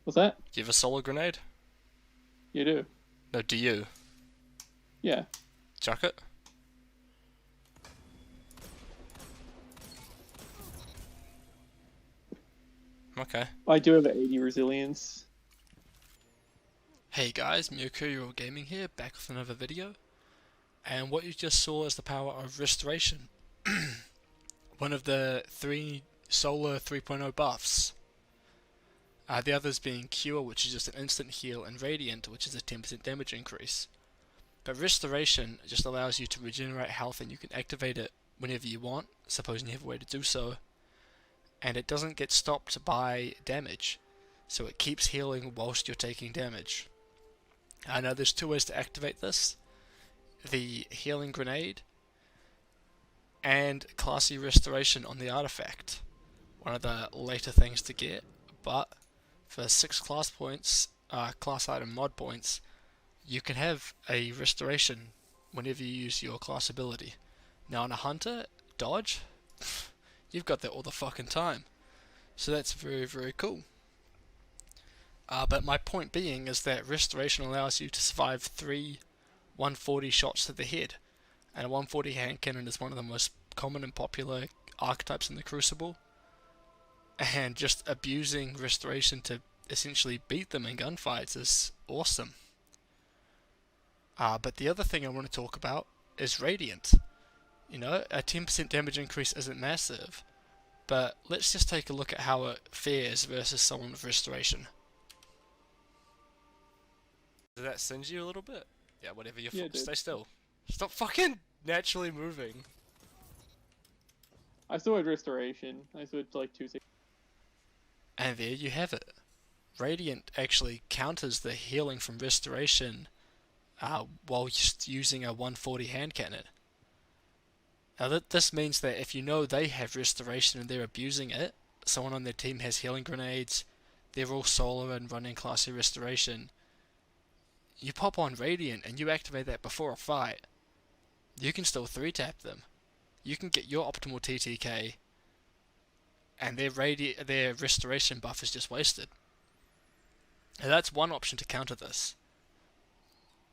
What's that? Do you have a solar grenade? You do. No, do you? Yeah. Chuck it? Okay. I do have 80 resilience. Hey guys, Mercurial Gaming here, back with another video. And what you just saw is the power of Restoration. One of the three Solar 3.0 buffs. The others being Cure, which is just an instant heal, and Radiant, which is a 10% damage increase. But Restoration just allows you to regenerate health, and you can activate it whenever you want, supposing you have a way to do so. And it doesn't get stopped by damage, so it keeps healing whilst you're taking damage. I know there's two ways to activate this: the healing grenade and classy restoration on the artifact. One of the later things to get, but for 6 class points, class item mod points, you can have a restoration whenever you use your class ability. Now on a hunter, dodge, you've got that all the fucking time. So that's very, very cool. But my point being is that restoration allows you to survive 3 140 shots to the head. And a 140 hand cannon is one of the most common and popular archetypes in the Crucible. And just abusing restoration to essentially beat them in gunfights is awesome. But the other thing I want to talk about is Radiant. You know, a 10% damage increase isn't massive, but let's just take a look at how it fares versus someone with Restoration. Did that singe you a little bit? Yeah, whatever, Yeah, dude. stay still. Stop fucking naturally moving. I still had restoration. I still had like 260. And there you have it. Radiant actually counters the healing from Restoration while just using a 140 hand cannon. Now this means that if you know they have Restoration and they're abusing it, someone on their team has healing grenades, they're all solar and running classy Restoration, you pop on Radiant and you activate that before a fight, you can still 3-tap them. You can get your optimal TTK, and their Restoration buff is just wasted. And that's one option to counter this.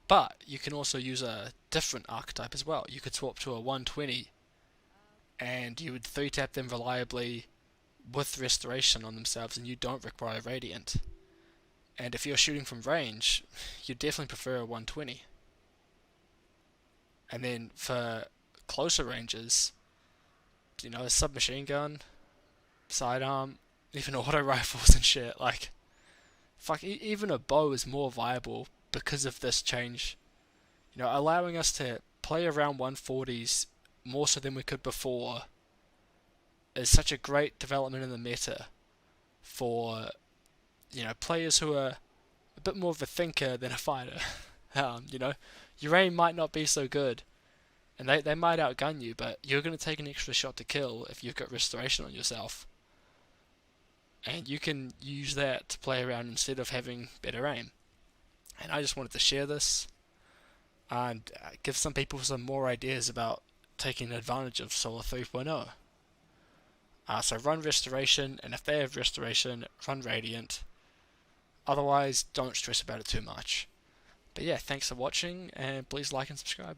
But you can also use a different archetype as well. You could swap to a 120, and you would 3-tap them reliably with Restoration on themselves, and you don't require Radiant. And if you're shooting from range, you'd definitely prefer a 120. And then for closer ranges, you know, a submachine gun, sidearm, even auto rifles and shit, like, fuck, even a bow is more viable because of this change. You know, allowing us to play around 140s more so than we could before is such a great development in the meta for, you know, players who are a bit more of a thinker than a fighter. You know, your aim might not be so good, and they might outgun you, but you're going to take an extra shot to kill if you've got Restoration on yourself. And you can use that to play around instead of having better aim. And I just wanted to share this and give some people some more ideas about taking advantage of Solar 3.0. So run Restoration, and if they have Restoration, run Radiant. Otherwise, don't stress about it too much. But yeah, thanks for watching, and please like and subscribe.